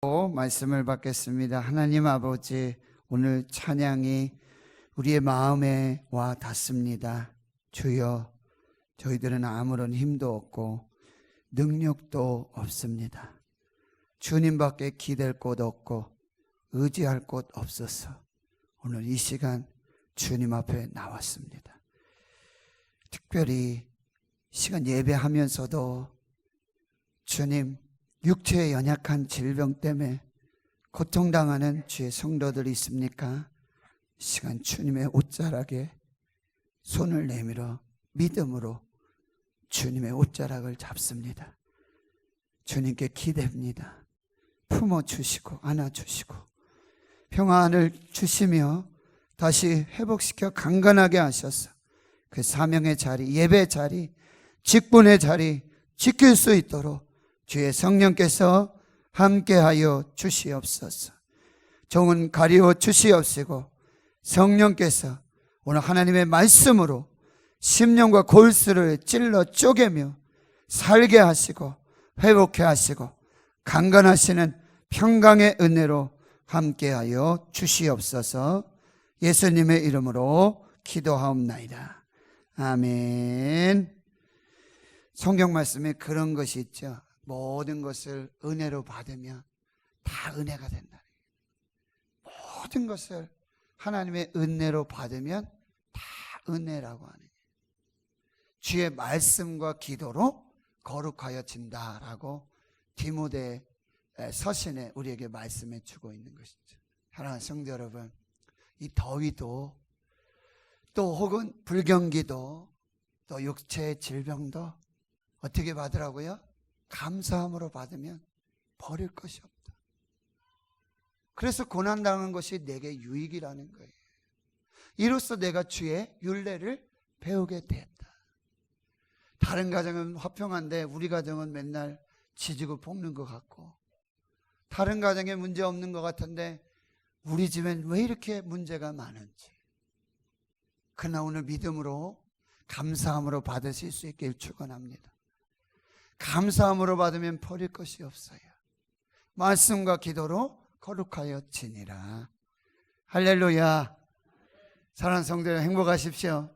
말씀을 받겠습니다. 하나님 아버지, 오늘 찬양이 우리의 마음에 와 닿습니다. 주여, 저희들은 아무런 힘도 없고 능력도 없습니다. 주님밖에 기댈 곳 없고 의지할 곳 없어서 오늘 이 시간 주님 앞에 나왔습니다. 특별히 시간 예배하면서도 주님, 육체의 연약한 질병 때문에 고통당하는 주의 성도들이 있습니까? 시간 주님의 옷자락에 손을 내밀어 믿음으로 주님의 옷자락을 잡습니다. 주님께 기대입니다. 품어주시고 안아주시고 평안을 주시며 다시 회복시켜 강건하게 하셔서 그 사명의 자리, 예배 자리, 직분의 자리 지킬 수 있도록 주의 성령께서 함께하여 주시옵소서. 종은 가리워 주시옵시고 성령께서 오늘 하나님의 말씀으로 심령과 골수를 찔러 쪼개며 살게 하시고 회복해 하시고 강건하시는 평강의 은혜로 함께하여 주시옵소서. 예수님의 이름으로 기도하옵나이다. 아멘. 성경 말씀에 그런 것이 있죠. 모든 것을 은혜로 받으면 다 은혜가 된다. 모든 것을 하나님의 은혜로 받으면 다 은혜라고 하는 거예요. 주의 말씀과 기도로 거룩하여진다라고 디모데 서신에 우리에게 말씀해 주고 있는 것이죠. 사랑하는 성도 여러분, 이 더위도 또 혹은 불경기도 또 육체의 질병도 어떻게 받으라고요? 감사함으로 받으면 버릴 것이 없다. 그래서 고난당한 것이 내게 유익이라는 거예요. 이로써 내가 주의 율례를 배우게 되었다. 다른 가정은 화평한데 우리 가정은 맨날 지지고 볶는 것 같고, 다른 가정에 문제 없는 것 같은데 우리 집엔 왜 이렇게 문제가 많은지, 그러나 오늘 믿음으로 감사함으로 받으실 수 있길 축원합니다. 감사함으로 받으면 버릴 것이 없어요. 말씀과 기도로 거룩하여 지니라. 할렐루야. 사랑하는 성도 여러분, 행복하십시오.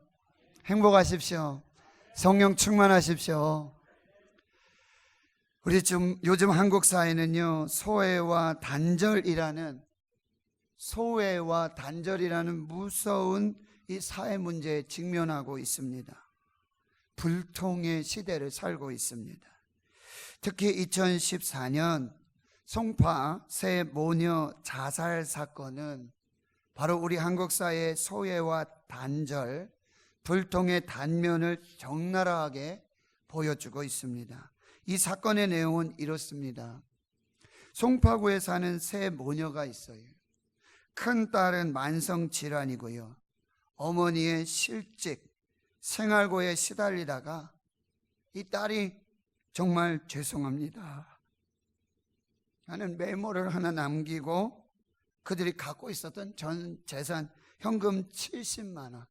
행복하십시오. 성령 충만하십시오. 우리 요즘 한국 사회는요, 소외와 단절이라는 무서운 이 사회 문제에 직면하고 있습니다. 불통의 시대를 살고 있습니다. 특히 2014년 송파 새 모녀 자살 사건은 바로 우리 한국 사회의 소외와 단절, 불통의 단면을 적나라하게 보여주고 있습니다. 이 사건의 내용은 이렇습니다. 송파구에 사는 새 모녀가 있어요. 큰 딸은 만성질환이고요, 어머니의 실직, 생활고에 시달리다가 이 딸이 정말 죄송합니다, 나는 메모를 하나 남기고 그들이 갖고 있었던 전 재산 현금 70만 원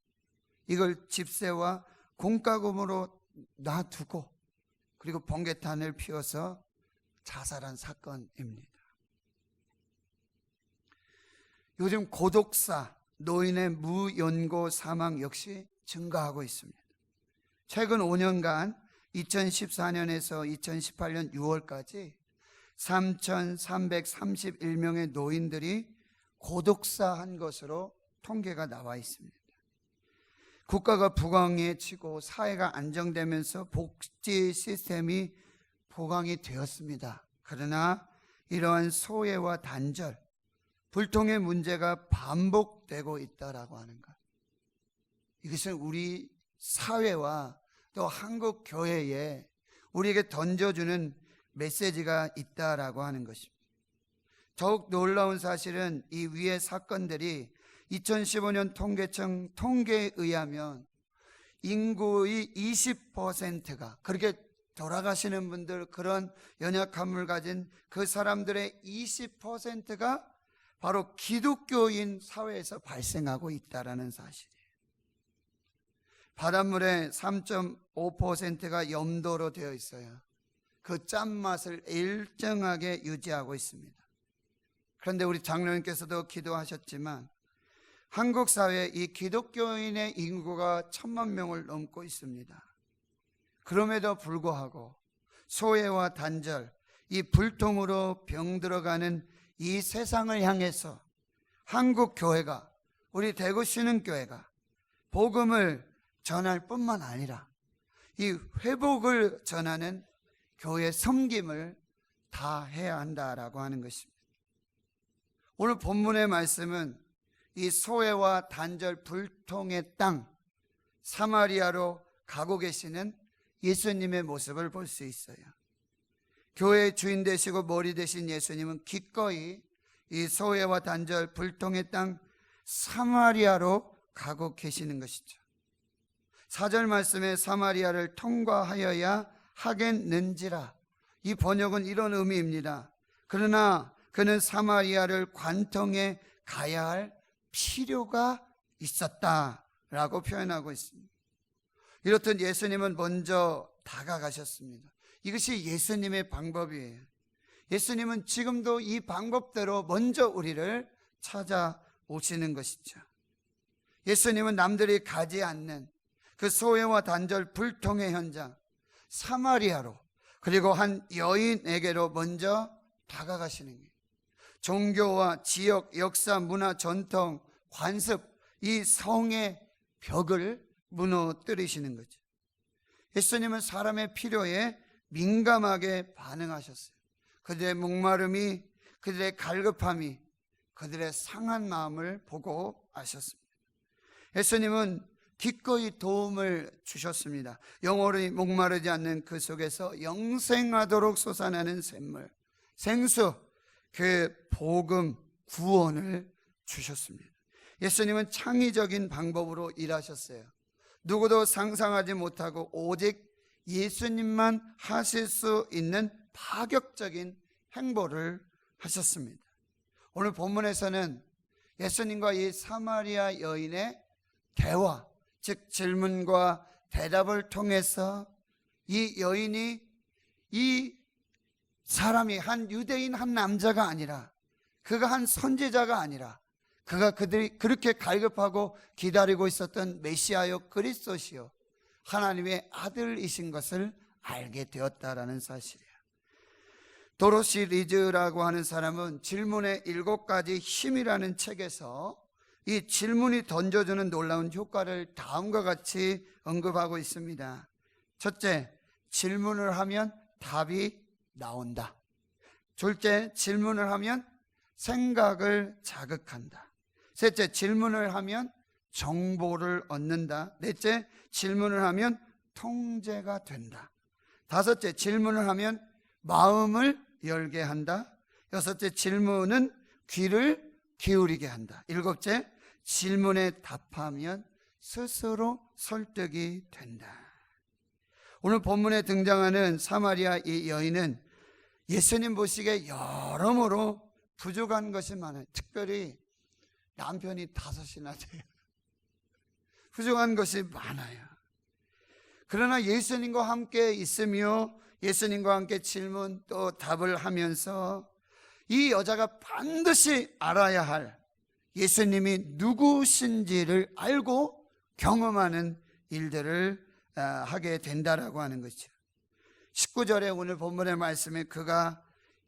이걸 집세와 공과금으로 놔두고 그리고 번개탄을 피워서 자살한 사건입니다. 요즘 고독사, 노인의 무연고 사망 역시 증가하고 있습니다. 최근 5년간 2014년에서 2018년 6월까지 3,331명의 노인들이 고독사한 것으로 통계가 나와 있습니다. 국가가 부강에 치고 사회가 안정되면서 복지 시스템이 보강이 되었습니다. 그러나 이러한 소외와 단절, 불통의 문제가 반복되고 있다라고 하는 것, 이것은 우리 사회와 또 한국 교회에 우리에게 던져주는 메시지가 있다라고 하는 것입니다. 더욱 놀라운 사실은 이 위의 사건들이 2015년 통계청 통계에 의하면 인구의 20%가, 그렇게 돌아가시는 분들, 그런 연약함을 가진 그 사람들의 20%가 바로 기독교인 사회에서 발생하고 있다는 사실이에요. 바닷물의 3.5%가 염도로 되어 있어요. 그 짠맛을 일정하게 유지하고 있습니다. 그런데 우리 장로님께서도 기도하셨지만 한국 사회에 이 기독교인의 인구가 1,000만 명을 넘고 있습니다. 그럼에도 불구하고 소외와 단절, 이 불통으로 병들어가는 이 세상을 향해서 한국 교회가, 우리 대구 신흥교회가 복음을 전할 뿐만 아니라 이 회복을 전하는 교회 섬김을 다 해야 한다라고 하는 것입니다. 오늘 본문의 말씀은 이 소외와 단절 불통의 땅 사마리아로 가고 계시는 예수님의 모습을 볼 수 있어요. 교회의 주인 되시고 머리 되신 예수님은 기꺼이 이 소외와 단절 불통의 땅 사마리아로 가고 계시는 것이죠. 4절 말씀에 사마리아를 통과하여야 하겠는지라, 이 번역은 이런 의미입니다. 그러나 그는 사마리아를 관통해 가야 할 필요가 있었다라고 표현하고 있습니다. 이렇듯 예수님은 먼저 다가가셨습니다. 이것이 예수님의 방법이에요. 예수님은 지금도 이 방법대로 먼저 우리를 찾아오시는 것이죠. 예수님은 남들이 가지 않는 그 소외와 단절 불통의 현장 사마리아로, 그리고 한 여인에게로 먼저 다가가시는 거예요. 종교와 지역, 역사, 문화, 전통, 관습, 이 성의 벽을 무너뜨리시는 거죠. 예수님은 사람의 필요에 민감하게 반응하셨어요. 그들의 목마름이, 그들의 갈급함이, 그들의 상한 마음을 보고 아셨습니다. 예수님은 기꺼이 도움을 주셨습니다. 영원히 목마르지 않는 그 속에서 영생하도록 솟아나는 샘물, 생수, 그 복음, 구원을 주셨습니다. 예수님은 창의적인 방법으로 일하셨어요. 누구도 상상하지 못하고 오직 예수님만 하실 수 있는 파격적인 행보를 하셨습니다. 오늘 본문에서는 예수님과 이 사마리아 여인의 대화, 즉 질문과 대답을 통해서 이 여인이, 이 사람이 한 유대인 한 남자가 아니라, 그가 한 선지자가 아니라, 그가 그들이 그렇게 갈급하고 기다리고 있었던 메시아요 그리스도시요 하나님의 아들이신 것을 알게 되었다라는 사실이에요. 도로시 리즈라고 하는 사람은 질문의 7가지 힘이라는 책에서 이 질문이 던져주는 놀라운 효과를 다음과 같이 언급하고 있습니다. 첫째, 질문을 하면 답이 나온다. 둘째, 질문을 하면 생각을 자극한다. 셋째, 질문을 하면 정보를 얻는다. 넷째, 질문을 하면 통제가 된다. 다섯째, 질문을 하면 마음을 열게 한다. 여섯째, 질문은 귀를 기울이게 한다. 일곱째, 질문에 답하면 스스로 설득이 된다. 오늘 본문에 등장하는 사마리아 이 여인은 예수님 보시기에 여러모로 부족한 것이 많아요. 특별히 남편이 5이나 돼요. 부족한 것이 많아요. 그러나 예수님과 함께 있으며 예수님과 함께 질문 또 답을 하면서 이 여자가 반드시 알아야 할 예수님이 누구신지를 알고 경험하는 일들을 하게 된다라고 하는 것이죠. 19절에 오늘 본문의 말씀에 그가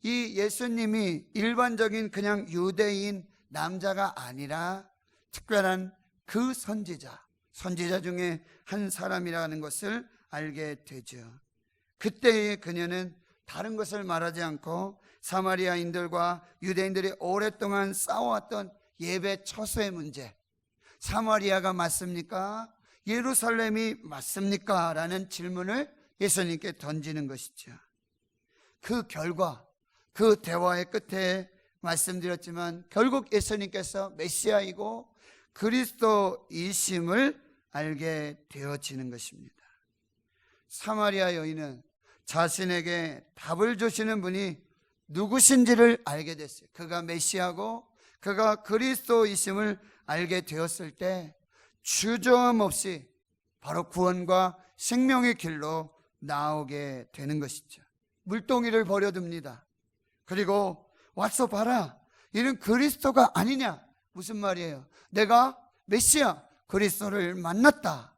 이 예수님이 일반적인 그냥 유대인 남자가 아니라 특별한 그 선지자 중에 한 사람이라는 것을 알게 되죠. 그때의 그녀는 다른 것을 말하지 않고 사마리아인들과 유대인들이 오랫동안 싸워왔던 예배 처소의 문제, 사마리아가 맞습니까? 예루살렘이 맞습니까? 라는 질문을 예수님께 던지는 것이죠. 그 결과, 그 대화의 끝에 말씀드렸지만 결국 예수님께서 메시아이고 그리스도이심을 알게 되어지는 것입니다. 사마리아 여인은 자신에게 답을 주시는 분이 누구신지를 알게 됐어요. 그가 메시아고 그가 그리스도이심을 알게 되었을 때 주저함 없이 바로 구원과 생명의 길로 나오게 되는 것이죠. 물동이를 버려둡니다. 그리고 와서 봐라, 이는 그리스도가 아니냐? 무슨 말이에요? 내가 메시아 그리스도를 만났다.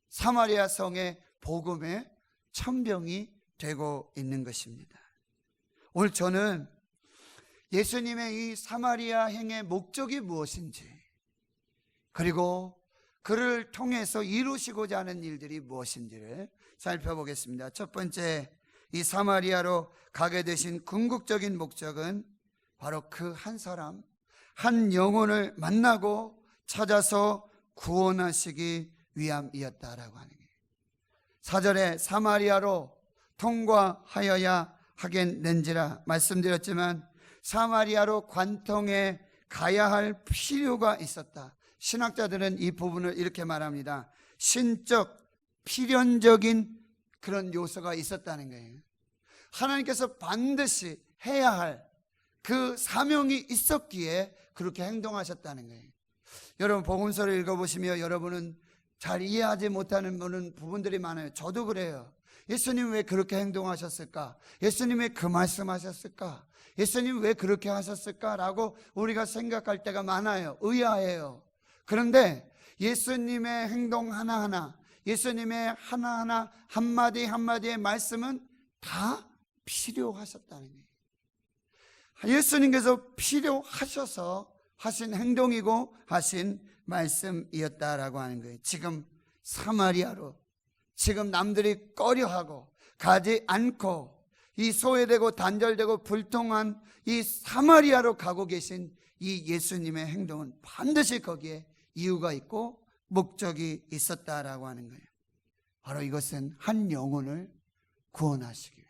사마리아 성의 복음의 천병이 되고 있는 것입니다. 오늘 저는 예수님의 이 사마리아 행의 목적이 무엇인지, 그리고 그를 통해서 이루시고자 하는 일들이 무엇인지를 살펴보겠습니다. 첫 번째, 이 사마리아로 가게 되신 궁극적인 목적은 바로 그 한 사람, 한 영혼을 만나고 찾아서 구원하시기 위함이었다라고 하는 거예요. 4절에 사마리아로 통과하여야 하겠는지라 말씀드렸지만, 사마리아로 관통해 가야 할 필요가 있었다. 신학자들은 이 부분을 이렇게 말합니다. 신적, 필연적인 그런 요소가 있었다는 거예요. 하나님께서 반드시 해야 할 그 사명이 있었기에 그렇게 행동하셨다는 거예요. 여러분, 복음서를 읽어보시며 여러분은 잘 이해하지 못하는 부분들이 많아요. 저도 그래요. 예수님 왜 그렇게 행동하셨을까? 예수님 왜 그 말씀하셨을까? 예수님 왜 그렇게 하셨을까? 라고 우리가 생각할 때가 많아요. 의아해요. 그런데 예수님의 행동 하나하나, 예수님의 하나하나 한마디 한마디의 말씀은 다 필요하셨다는 거예요. 예수님께서 필요하셔서 하신 행동이고 하신 말씀이었다라고 하는 거예요. 지금 사마리아로, 지금 남들이 꺼려하고 가지 않고 이 소외되고 단절되고 불통한 이 사마리아로 가고 계신 이 예수님의 행동은 반드시 거기에 이유가 있고 목적이 있었다라고 하는 거예요. 바로 이것은 한 영혼을 구원하시기 위해,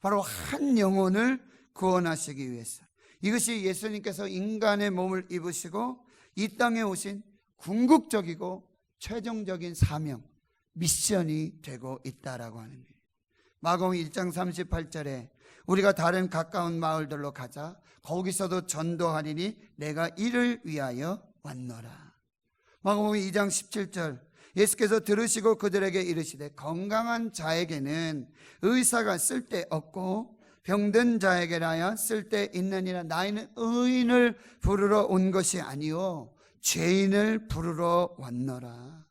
바로 한 영혼을 구원하시기 위해서, 이것이 예수님께서 인간의 몸을 입으시고 이 땅에 오신 궁극적이고 최종적인 사명, 미션이 되고 있다라고 하는 거예요. 마가복음 1장 38절에 우리가 다른 가까운 마을들로 가자, 거기서도 전도하리니 내가 이를 위하여 왔노라. 마가복음 2장 17절, 예수께서 들으시고 그들에게 이르시되 건강한 자에게는 의사가 쓸데없고 병든 자에게라야 쓸데있느니라. 나이는 의인을 부르러 온 것이 아니요 죄인을 부르러 왔노라.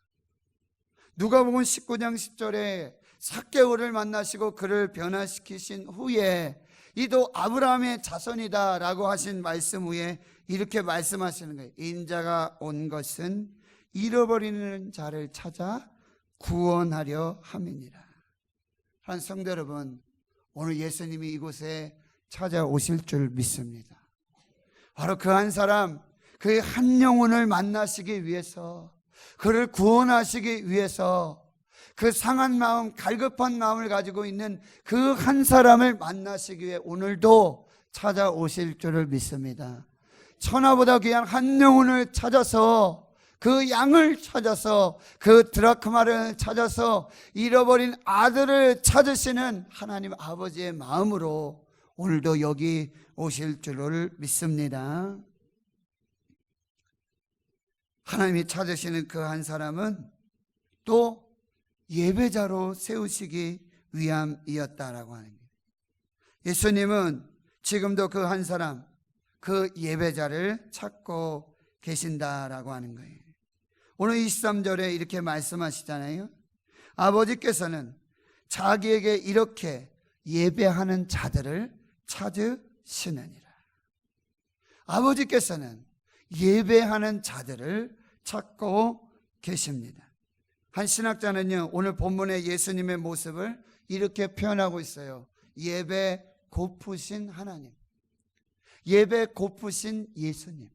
누가복음 19장 10절에 삭개오를 만나시고 그를 변화시키신 후에 이도 아브라함의 자손이다 라고 하신 말씀 후에 이렇게 말씀하시는 거예요. 인자가 온 것은 잃어버리는 자를 찾아 구원하려 함이니라. 한 성도 여러분, 오늘 예수님이 이곳에 찾아오실 줄 믿습니다. 바로 그 한 사람, 그 한 영혼을 만나시기 위해서, 그를 구원하시기 위해서, 그 상한 마음, 갈급한 마음을 가지고 있는 그 한 사람을 만나시기 위해 오늘도 찾아오실 줄을 믿습니다. 천하보다 귀한 한 영혼을 찾아서, 그 양을 찾아서, 그 드라크마를 찾아서 잃어버린 아들을 찾으시는 하나님 아버지의 마음으로 오늘도 여기 오실 줄을 믿습니다. 하나님이 찾으시는 그 한 사람은 또 예배자로 세우시기 위함이었다라고 하는 거예요. 예수님은 지금도 그 한 사람, 그 예배자를 찾고 계신다라고 하는 거예요. 오늘 23절에 이렇게 말씀하시잖아요. 아버지께서는 자기에게 이렇게 예배하는 자들을 찾으시느니라. 아버지께서는 예배하는 자들을 찾고 계십니다. 한 신학자는요, 오늘 본문의 예수님의 모습을 이렇게 표현하고 있어요. 예배 고프신 하나님, 예배 고프신 예수님.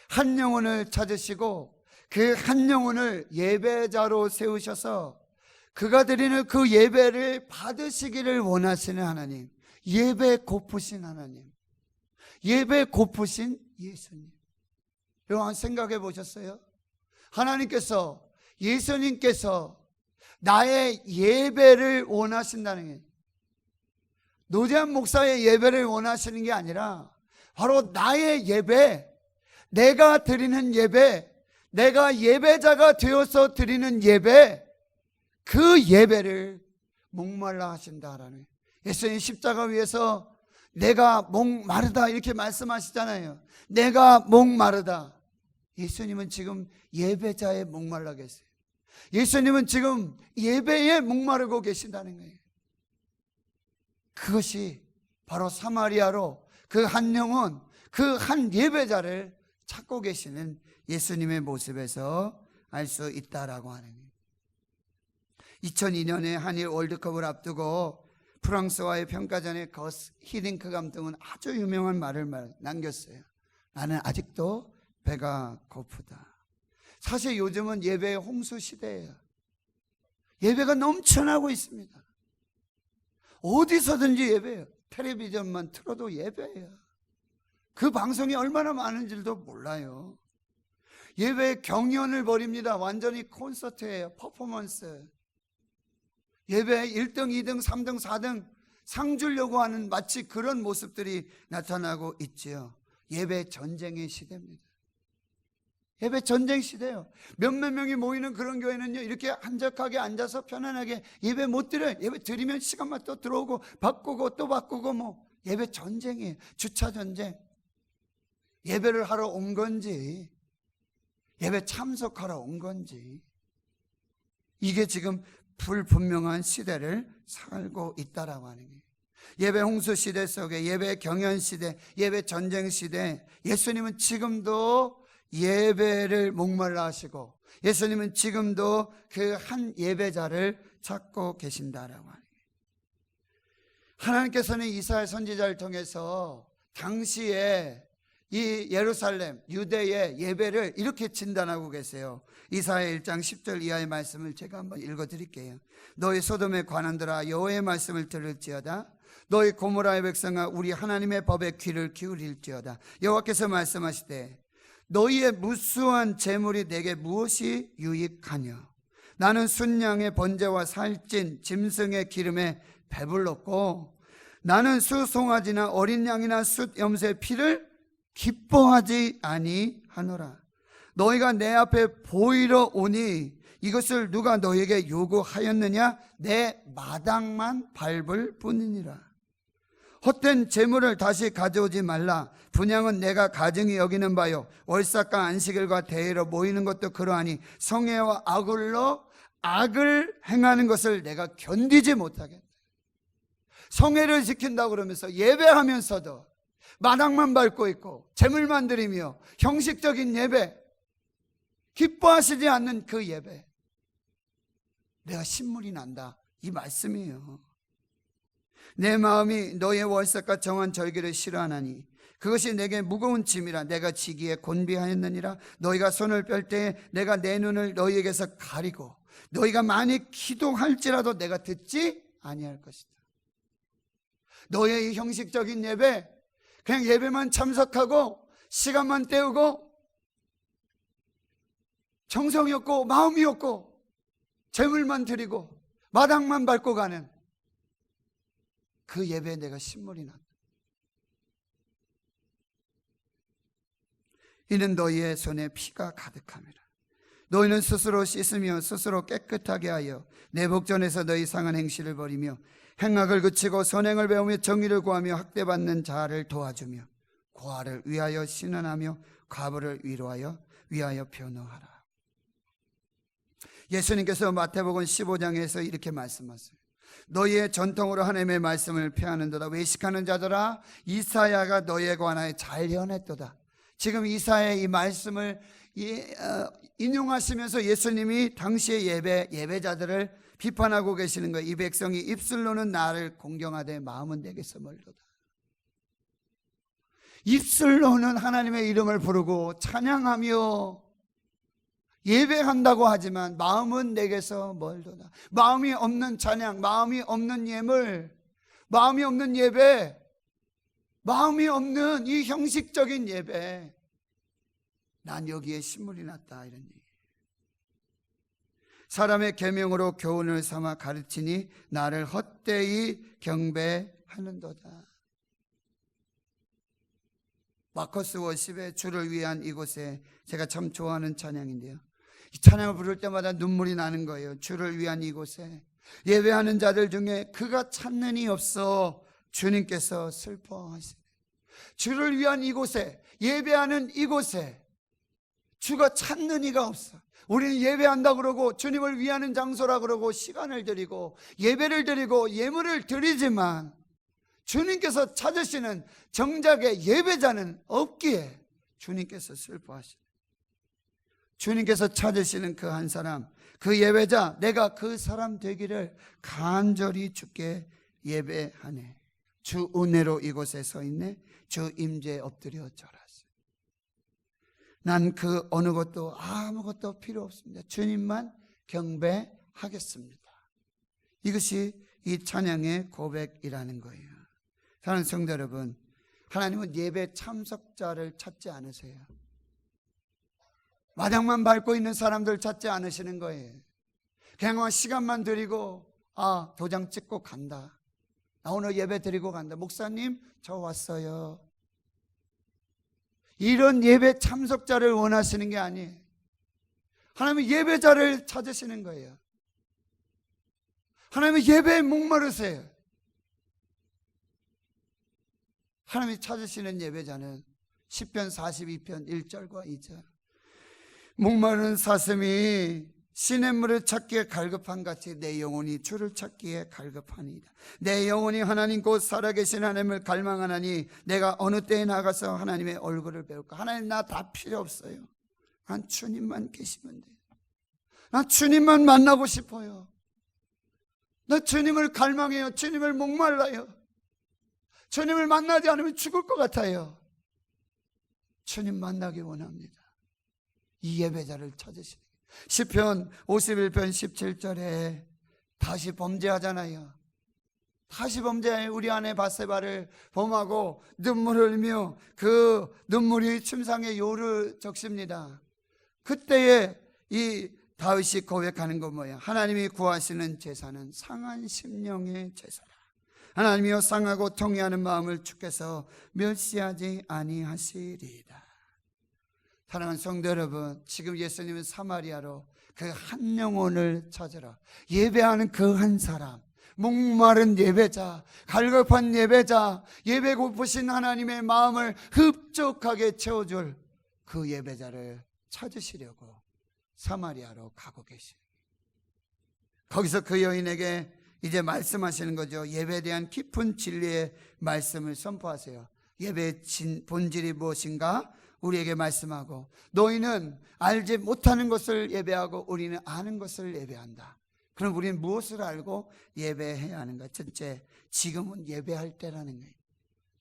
한 영혼을 찾으시고 그 한 영혼을 예배자로 세우셔서 그가 드리는 그 예배를 받으시기를 원하시는 하나님, 예배 고프신 하나님, 예배 고프신 예수님. 여러분 생각해 보셨어요? 하나님께서, 예수님께서 나의 예배를 원하신다는 게, 노재한 목사의 예배를 원하시는 게 아니라 바로 나의 예배, 내가 드리는 예배, 내가 예배자가 되어서 드리는 예배, 그 예배를 목말라 하신다라는, 예수님 십자가 위에서 내가 목마르다 이렇게 말씀하시잖아요. 내가 목마르다. 예수님은 지금 예배자의 목말라 계세요. 예수님은 지금 예배에 목마르고 계신다는 거예요. 그것이 바로 사마리아로 그 한 영혼, 그 한 예배자를 찾고 계시는 예수님의 모습에서 알 수 있다라고 하는 거예요. 2002년에 한일 월드컵을 앞두고 프랑스와의 평가전에 거스 히딩크 감독은 아주 유명한 말을 남겼어요. 나는 아직도 배가 고프다. 사실 요즘은 예배의 홍수 시대예요. 예배가 넘쳐나고 있습니다. 어디서든지 예배예요. 텔레비전만 틀어도 예배예요. 그 방송이 얼마나 많은지도 몰라요. 예배에 경연을 벌입니다. 완전히 콘서트예요. 퍼포먼스. 예배에 1등, 2등, 3등, 4등 상 주려고 하는 마치 그런 모습들이 나타나고 있지요. 예배 전쟁의 시대입니다. 예배 전쟁 시대예요. 몇몇 명이 모이는 그런 교회는요, 이렇게 한적하게 앉아서 편안하게 예배 못 드려요. 예배 드리면 시간만 또 들어오고 바꾸고 또 바꾸고 예배 전쟁이에요. 주차 전쟁. 예배를 하러 온 건지 예배 참석하러 온 건지, 이게 지금 불분명한 시대를 살고 있다라고 하는 거예요. 예배 홍수 시대 속에, 예배 경연 시대, 예배 전쟁 시대, 예수님은 지금도 예배를 목말라 하시고, 예수님은 지금도 그 한 예배자를 찾고 계신다라고 하는 거예요. 하나님께서는 이사야 선지자를 통해서 당시에 이 예루살렘, 유대의 예배를 이렇게 진단하고 계세요. 이사야 1장 10절 이하의 말씀을 제가 한번 읽어드릴게요. 너희 소돔의 관원들아, 여호와의 말씀을 들을지어다. 너희 고모라의 백성아, 우리 하나님의 법에 귀를 기울일지어다. 여호와께서 말씀하시되, 너희의 무수한 재물이 내게 무엇이 유익하냐? 나는 순양의 번제와 살찐 짐승의 기름에 배불렀고, 나는 수송아지나 어린 양이나 숫 염소의 피를 기뻐하지 아니하노라. 너희가 내 앞에 보이러 오니 이것을 누가 너희에게 요구하였느냐? 내 마당만 밟을 뿐이니라. 헛된 재물을 다시 가져오지 말라. 분향은 내가 가증히 여기는 바요, 월삭과 안식일과 대회로 모이는 것도 그러하니 성회와 아굴로 악을 행하는 것을 내가 견디지 못하겠다. 성회를 지킨다고 그러면서 예배하면서도 마당만 밟고 있고 재물만 드리며 형식적인 예배, 기뻐하시지 않는 그 예배, 내가 신물이 난다, 이 말씀이에요. 내 마음이 너의 월삭과 정한 절기를 싫어하나니 그것이 내게 무거운 짐이라. 내가 지기에 곤비하였느니라. 너희가 손을 뺄 때에 내가 내 눈을 너희에게서 가리고 너희가 많이 기도할지라도 내가 듣지 아니할 것이다. 너의 이 형식적인 예배, 그냥 예배만 참석하고 시간만 때우고 정성이 없고 마음이 없고 재물만 드리고 마당만 밟고 가는 그 예배에 내가 신물이 난다. 이는 너희의 손에 피가 가득함이라. 너희는 스스로 씻으며 스스로 깨끗하게 하여 내 복전에서 너희 상한 행실을 버리며 행악을 그치고 선행을 배우며 정의를 구하며 학대받는 자를 도와주며 고아를 위하여 신원하며 과부를 위하여 변호하라. 예수님께서 마태복음 15장에서 이렇게 말씀하세요. 너희의 전통으로 하나님의 말씀을 폐하는도다. 외식하는 자들아, 이사야가 너희에 관하여 잘 예언했도다. 지금 이사야의 이 말씀을 인용하시면서 예수님이 당시의 예배자들을 비판하고 계시는 거예요. 이 백성이 입술로는 나를 공경하되 마음은 내게서 멀도다. 입술로는 하나님의 이름을 부르고 찬양하며 예배한다고 하지만 마음은 내게서 멀도다. 마음이 없는 찬양, 마음이 없는 예물, 마음이 없는 예배, 마음이 없는 이 형식적인 예배, 난 여기에 신물이 났다, 이런 얘기. 사람의 계명으로 교훈을 삼아 가르치니 나를 헛되이 경배하는도다. 마커스 워십의 주를 위한 이곳에, 제가 참 좋아하는 찬양인데요, 이 찬양을 부를 때마다 눈물이 나는 거예요. 주를 위한 이곳에 예배하는 자들 중에 그가 찾는 이 없어 주님께서 슬퍼하시네. 주를 위한 이곳에, 예배하는 이곳에 주가 찾는 이가 없어. 우리는 예배한다 그러고 주님을 위하는 장소라 그러고 시간을 드리고 예배를 드리고 예물을 드리지만 주님께서 찾으시는 정작의 예배자는 없기에 주님께서 슬퍼하시네. 주님께서 찾으시는 그 한 사람, 그 예배자, 내가 그 사람 되기를 간절히 주께 예배하네. 주 은혜로 이곳에 서 있네. 주 임재에 엎드려 절하세. 난 그 어느 것도 아무것도 필요 없습니다. 주님만 경배하겠습니다. 이것이 이 찬양의 고백이라는 거예요. 사랑하는 성도 여러분, 하나님은 예배 참석자를 찾지 않으세요. 마당만 밟고 있는 사람들 찾지 않으시는 거예요. 그냥 시간만 드리고 도장 찍고 간다. 나 오늘 예배 드리고 간다. 목사님 저 왔어요. 이런 예배 참석자를 원하시는 게 아니에요. 하나님은 예배자를 찾으시는 거예요. 하나님은 예배에 목마르세요. 하나님이 찾으시는 예배자는 시편 42편 1절과 2절. 목마른 사슴이 시냇물을 찾기에 갈급한 같이 내 영혼이 주를 찾기에 갈급하니이다. 내 영혼이 하나님 곧 살아계신 하나님을 갈망하나니 내가 어느 때에 나가서 하나님의 얼굴을 배울까. 하나님 나 다 필요 없어요. 난 주님만 계시면 돼요. 나 주님만 만나고 싶어요. 나 주님을 갈망해요. 주님을 목말라요. 주님을 만나지 않으면 죽을 것 같아요. 주님 만나기 원합니다. 이 예배자를 찾으시는 거예요. 시편 51편 17절에 다시 범죄하잖아요. 다시 범죄해. 우리 아내 바세바를 범하고 눈물을 흘며 그 눈물이 침상에 요를 적십니다. 그때에 이 다윗이 고백하는 건 뭐야? 하나님이 구하시는 제사는 상한 심령의 제사라. 하나님이여 상하고 통회하는 마음을 주께서 멸시하지 아니하시리이다. 사랑하는 성도 여러분, 지금 예수님은 사마리아로 그 한 영혼을 찾으라. 예배하는 그 한 사람, 목마른 예배자, 갈급한 예배자, 예배 고프신 하나님의 마음을 흡족하게 채워줄 그 예배자를 찾으시려고 사마리아로 가고 계십니다. 거기서 그 여인에게 이제 말씀하시는 거죠. 예배에 대한 깊은 진리의 말씀을 선포하세요. 예배의 본질이 무엇인가? 우리에게 말씀하고, 너희는 알지 못하는 것을 예배하고 우리는 아는 것을 예배한다. 그럼 우리는 무엇을 알고 예배해야 하는가? 첫째, 지금은 예배할 때라는 거예요.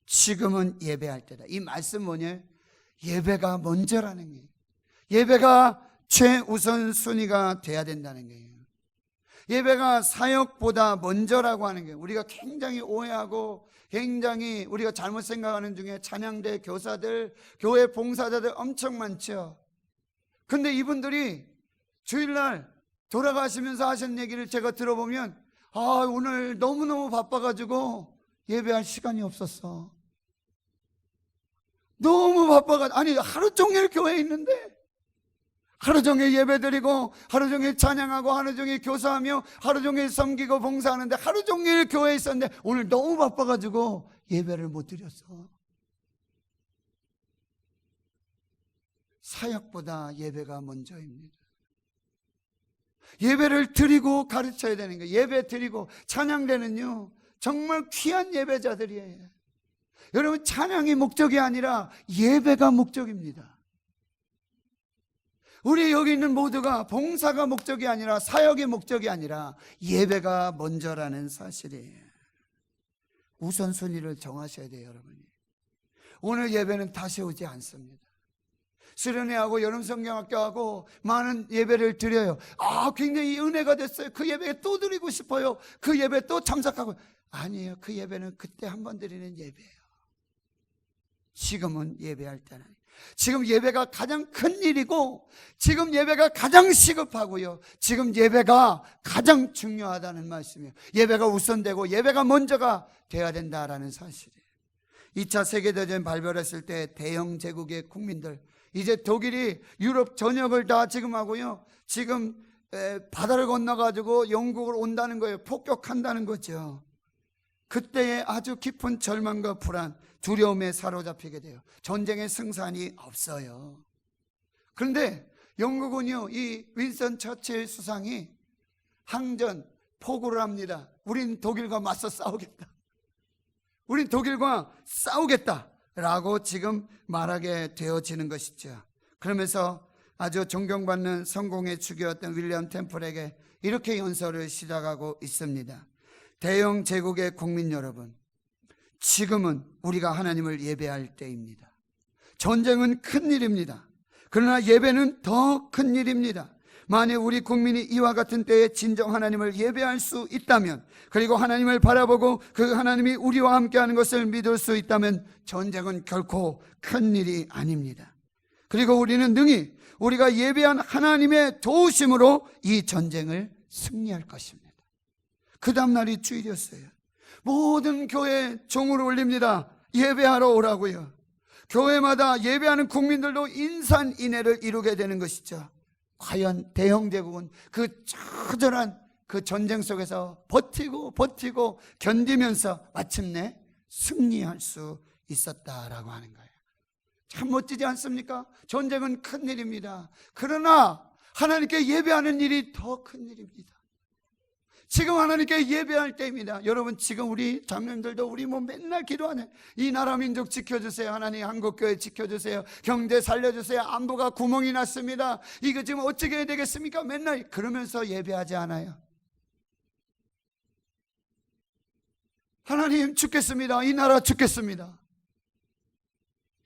지금은 예배할 때다. 이 말씀 뭐냐? 예배가 먼저라는 거예요. 예배가 최우선 순위가 돼야 된다는 거예요. 예배가 사역보다 먼저라고 하는 거예요. 우리가 굉장히 오해하고 굉장히 우리가 잘못 생각하는 중에 찬양대 교사들, 교회 봉사자들 엄청 많죠. 근데 이분들이 주일날 돌아가시면서 하신 얘기를 제가 들어보면 오늘 너무너무 바빠가지고 예배할 시간이 없었어. 너무 바빠가지고, 아니 하루 종일 교회에 있는데 하루 종일 예배드리고 하루 종일 찬양하고 하루 종일 교사하며 하루 종일 섬기고 봉사하는데 하루 종일 교회에 있었는데 오늘 너무 바빠가지고 예배를 못 드렸어. 사역보다 예배가 먼저입니다. 예배를 드리고 가르쳐야 되는 거예요. 예배 드리고 찬양대는요 정말 귀한 예배자들이에요. 여러분, 찬양이 목적이 아니라 예배가 목적입니다. 우리 여기 있는 모두가 봉사가 목적이 아니라 사역이 목적이 아니라 예배가 먼저라는 사실이에요. 우선순위를 정하셔야 돼요, 여러분이. 오늘 예배는 다시 오지 않습니다. 수련회하고 여름성경학교하고 많은 예배를 드려요. 굉장히 은혜가 됐어요. 그 예배에 또 드리고 싶어요. 그 예배에 또 참석하고. 아니에요. 그 예배는 그때 한 번 드리는 예배예요. 지금은 예배할 때는, 지금 예배가 가장 큰 일이고 지금 예배가 가장 시급하고요, 지금 예배가 가장 중요하다는 말씀이에요. 예배가 우선되고 예배가 먼저가 돼야 된다라는 사실이에요. 2차 세계대전 발발했을 때 대영 제국의 국민들, 이제 독일이 유럽 전역을 다 지금 하고요, 지금 바다를 건너가지고 영국을 온다는 거예요. 폭격한다는 거죠. 그때에 아주 깊은 절망과 불안, 두려움에 사로잡히게 돼요. 전쟁의 승산이 없어요. 그런데 영국은요, 이 윈스턴 처칠 수상이 항전 포고를 합니다. 우린 독일과 맞서 싸우겠다. 우린 독일과 싸우겠다라고 지금 말하게 되어지는 것이죠. 그러면서 아주 존경받는 성공의 주교였던 윌리엄 템플에게 이렇게 연설을 시작하고 있습니다. 대영 제국의 국민 여러분, 지금은 우리가 하나님을 예배할 때입니다. 전쟁은 큰일입니다. 그러나 예배는 더 큰일입니다. 만약 우리 국민이 이와 같은 때에 진정 하나님을 예배할 수 있다면, 그리고 하나님을 바라보고 그 하나님이 우리와 함께하는 것을 믿을 수 있다면 전쟁은 결코 큰일이 아닙니다. 그리고 우리는 능히 우리가 예배한 하나님의 도우심으로 이 전쟁을 승리할 것입니다. 그 다음 날이 주일이었어요. 모든 교회 종을 올립니다. 예배하러 오라고요. 교회마다 예배하는 국민들도 인산인해를 이루게 되는 것이죠. 과연 대형제국은 그 처절한 그 전쟁 속에서 버티고 견디면서 마침내 승리할 수 있었다라고 하는 거예요. 참 멋지지 않습니까? 전쟁은 큰일입니다. 그러나 하나님께 예배하는 일이 더 큰일입니다. 지금 하나님께 예배할 때입니다. 여러분, 지금 우리 장로님들도 우리 맨날 기도하네. 이 나라 민족 지켜주세요. 하나님 한국교회 지켜주세요. 경제 살려주세요. 안보가 구멍이 났습니다. 이거 지금 어떻게 해야 되겠습니까? 맨날 그러면서 예배하지 않아요. 하나님 죽겠습니다. 이 나라 죽겠습니다.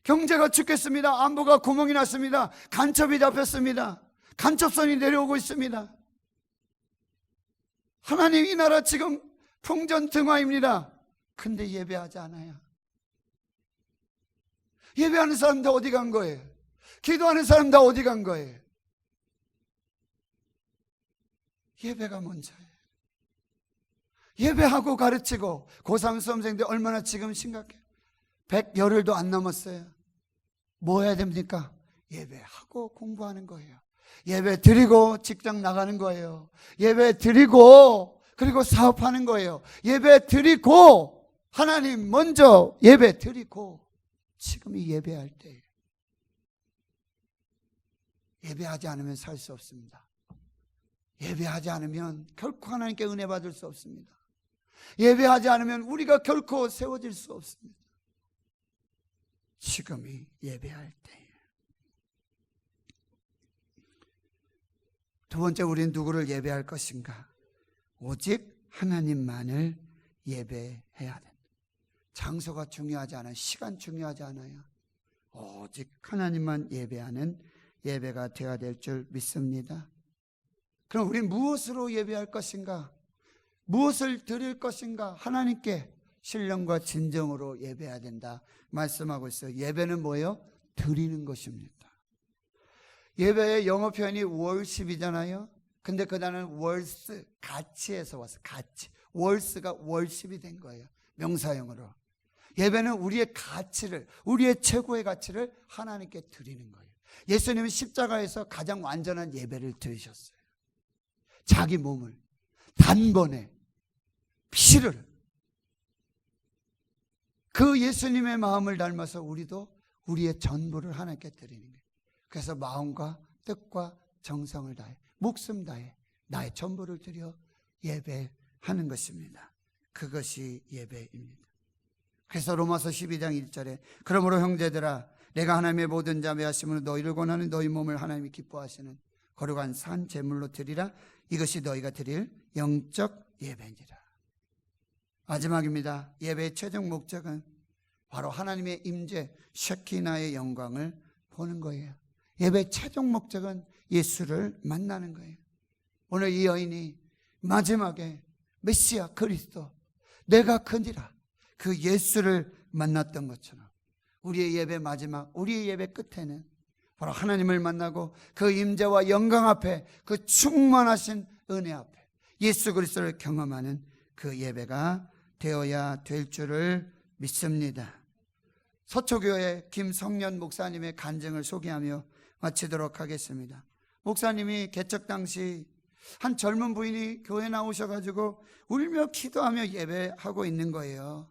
경제가 죽겠습니다. 안보가 구멍이 났습니다. 간첩이 잡혔습니다. 간첩선이 내려오고 있습니다. 하나님, 이 나라 지금 풍전등화입니다. 근데 예배하지 않아요. 예배하는 사람 다 어디 간 거예요? 기도하는 사람 다 어디 간 거예요? 예배가 먼저예요. 예배하고 가르치고 고3 수험생들 얼마나 지금 심각해요. 100열흘도 안 넘었어요. 뭐 해야 됩니까? 예배하고 공부하는 거예요. 예배 드리고 직장 나가는 거예요. 예배 드리고 그리고 사업하는 거예요. 예배 드리고 하나님 먼저 예배 드리고 지금이 예배할 때예요. 예배하지 않으면 살 수 없습니다. 예배하지 않으면 결코 하나님께 은혜 받을 수 없습니다. 예배하지 않으면 우리가 결코 세워질 수 없습니다. 지금이 예배할 때예요. 두 번째, 우리는 누구를 예배할 것인가? 오직 하나님만을 예배해야 된다. 장소가 중요하지 않아요. 시간 중요하지 않아요. 오직 하나님만 예배하는 예배가 되어야 될 줄 믿습니다. 그럼 우리는 무엇으로 예배할 것인가? 무엇을 드릴 것인가? 하나님께 신령과 진정으로 예배해야 된다 말씀하고 있어요. 예배는 뭐예요? 드리는 것입니다. 예배의 영어 표현이 worship이잖아요. 근데 그 단어는 worth, 가치에서 왔어요. 가치. worth가 worship이 된 거예요. 명사형으로. 예배는 우리의 가치를, 우리의 최고의 가치를 하나님께 드리는 거예요. 예수님은 십자가에서 가장 완전한 예배를 드리셨어요. 자기 몸을 단번에 피를, 그 예수님의 마음을 닮아서 우리도 우리의 전부를 하나님께 드리는 거예요. 그래서 마음과 뜻과 정성을 다해, 목숨 다해 나의 전부를 드려 예배하는 것입니다. 그것이 예배입니다. 그래서 로마서 12장 1절에 그러므로 형제들아, 내가 하나님의 모든 자매하심으로 너희를 권하는 너희 몸을 하나님이 기뻐하시는 거룩한 산 제물로 드리라. 이것이 너희가 드릴 영적 예배니라. 마지막입니다. 예배의 최종 목적은 바로 하나님의 임재, 셰키나의 영광을 보는 거예요. 예배의 최종 목적은 예수를 만나는 거예요. 오늘 이 여인이 마지막에 메시아 그리스도, 내가 그니라, 그 예수를 만났던 것처럼 우리의 예배 마지막, 우리의 예배 끝에는 바로 하나님을 만나고 그 임재와 영광 앞에, 그 충만하신 은혜 앞에 예수 그리스도를 경험하는 그 예배가 되어야 될 줄을 믿습니다. 서초교회 김성년 목사님의 간증을 소개하며 마치도록 하겠습니다. 목사님이 개척 당시 한 젊은 부인이 교회 나오셔가지고 울며 기도하며 예배하고 있는 거예요.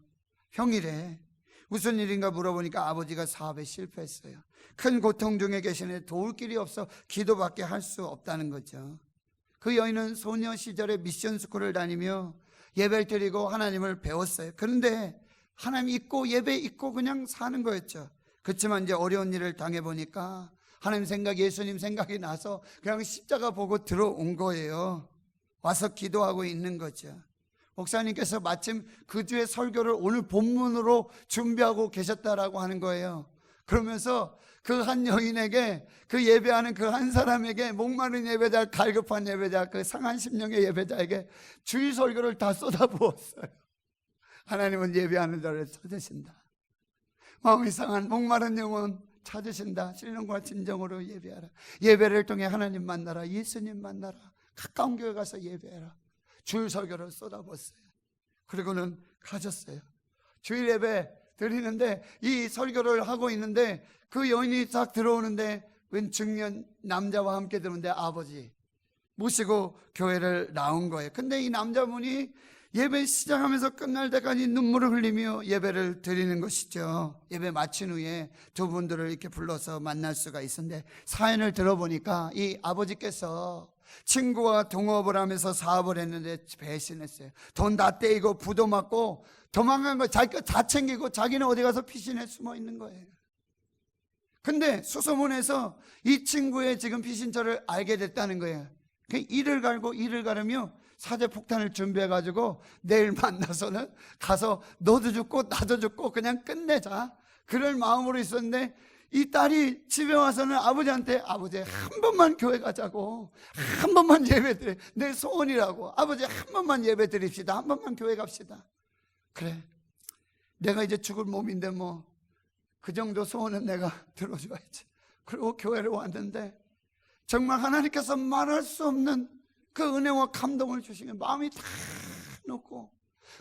평일에. 무슨 일인가 물어보니까 아버지가 사업에 실패했어요. 큰 고통 중에 계시는데 도울 길이 없어 기도밖에 할 수 없다는 거죠. 그 여인은 소녀 시절에 미션 스쿨을 다니며 예배를 드리고 하나님을 배웠어요. 그런데 하나님 잊고 예배 잊고 그냥 사는 거였죠. 그렇지만 이제 어려운 일을 당해보니까 하나님 생각, 예수님 생각이 나서 그냥 십자가 보고 들어온 거예요. 와서 기도하고 있는 거죠. 목사님께서 마침 그 주의 설교를 오늘 본문으로 준비하고 계셨다라고 하는 거예요. 그러면서 그 한 여인에게, 그 예배하는 그 한 사람에게, 목마른 예배자, 갈급한 예배자, 그 상한 심령의 예배자에게 주의 설교를 다 쏟아부었어요. 하나님은 예배하는 자를 찾으신다. 마음이 상한 목마른 영혼 찾으신다. 신령과 진정으로 예배하라. 예배를 통해 하나님 만나라. 예수님 만나라. 가까운 교회 가서 예배해라. 주일 설교를 쏟아부었어요. 그리고는 가졌어요. 주일 예배 드리는데 이 설교를 하고 있는데 그 여인이 딱 들어오는데 웬 중년 남자와 함께 들어오는데 아버지 모시고 교회를 나온 거예요. 근데 이 남자분이 예배 시작하면서 끝날 때까지 눈물을 흘리며 예배를 드리는 것이죠. 예배 마친 후에 두 분들을 이렇게 불러서 만날 수가 있었는데 사연을 들어보니까 이 아버지께서 친구와 동업을 하면서 사업을 했는데 배신했어요. 돈 다 떼이고 부도 맞고 도망간 거 자기 거 다 챙기고 자기는 어디 가서 피신해 숨어 있는 거예요. 근데 수소문에서 이 친구의 지금 피신처를 알게 됐다는 거예요. 이를 갈고 이를 가르며 사제 폭탄을 준비해가지고 내일 만나서는 가서 너도 죽고 나도 죽고 그냥 끝내자, 그럴 마음으로 있었는데 이 딸이 집에 와서는 아버지한테 아버지 한 번만 교회 가자고, 한 번만 예배 드려, 내 소원이라고, 아버지 한 번만 예배 드립시다, 한 번만 교회 갑시다. 그래, 내가 이제 죽을 몸인데 뭐 그 정도 소원은 내가 들어줘야지. 그리고 교회를 왔는데 정말 하나님께서 말할 수 없는 그 은혜와 감동을 주시면 마음이 다 놓고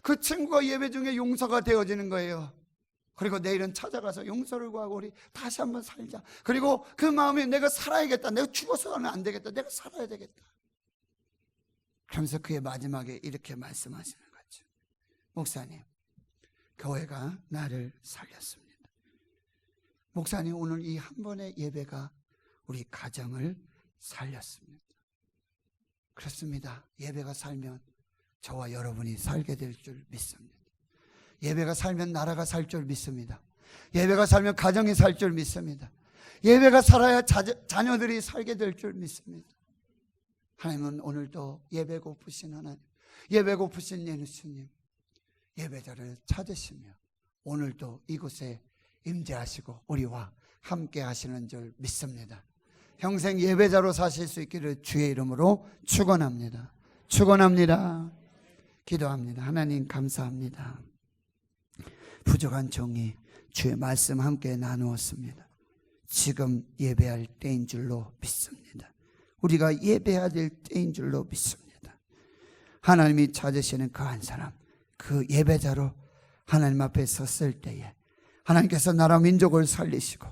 그 친구가 예배 중에 용서가 되어지는 거예요. 그리고 내일은 찾아가서 용서를 구하고 우리 다시 한번 살자. 그리고 그 마음이 내가 살아야겠다, 내가 죽어서는 안 되겠다, 내가 살아야 되겠다. 그러면서 그의 마지막에 이렇게 말씀하시는 거죠. 목사님, 교회가 나를 살렸습니다. 목사님, 오늘 이 한 번의 예배가 우리 가정을 살렸습니다. 그렇습니다. 예배가 살면 저와 여러분이 살게 될 줄 믿습니다. 예배가 살면 나라가 살 줄 믿습니다. 예배가 살면 가정이 살 줄 믿습니다. 예배가 살아야 자녀들이 살게 될 줄 믿습니다. 하나님은 오늘도 예배 고프신 하나님, 예배 고프신 예수님, 예배자를 찾으시며 오늘도 이곳에 임재하시고 우리와 함께 하시는 줄 믿습니다. 평생 예배자로 사실 수 있기를 주의 이름으로 축원합니다. 축원합니다. 기도합니다. 하나님 감사합니다. 부족한 종이 주의 말씀 함께 나누었습니다. 지금 예배할 때인 줄로 믿습니다. 우리가 예배해야 될 때인 줄로 믿습니다. 하나님이 찾으시는 그 한 사람, 그 예배자로 하나님 앞에 섰을 때에 하나님께서 나라 민족을 살리시고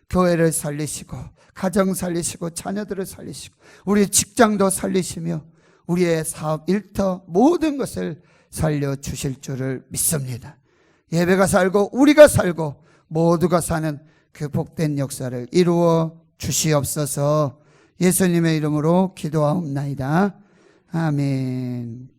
교회를 살리시고 가정 살리시고 자녀들을 살리시고 우리의 직장도 살리시며 우리의 사업 일터 모든 것을 살려주실 줄을 믿습니다. 예배가 살고 우리가 살고 모두가 사는 그 복된 역사를 이루어 주시옵소서. 예수님의 이름으로 기도하옵나이다. 아멘.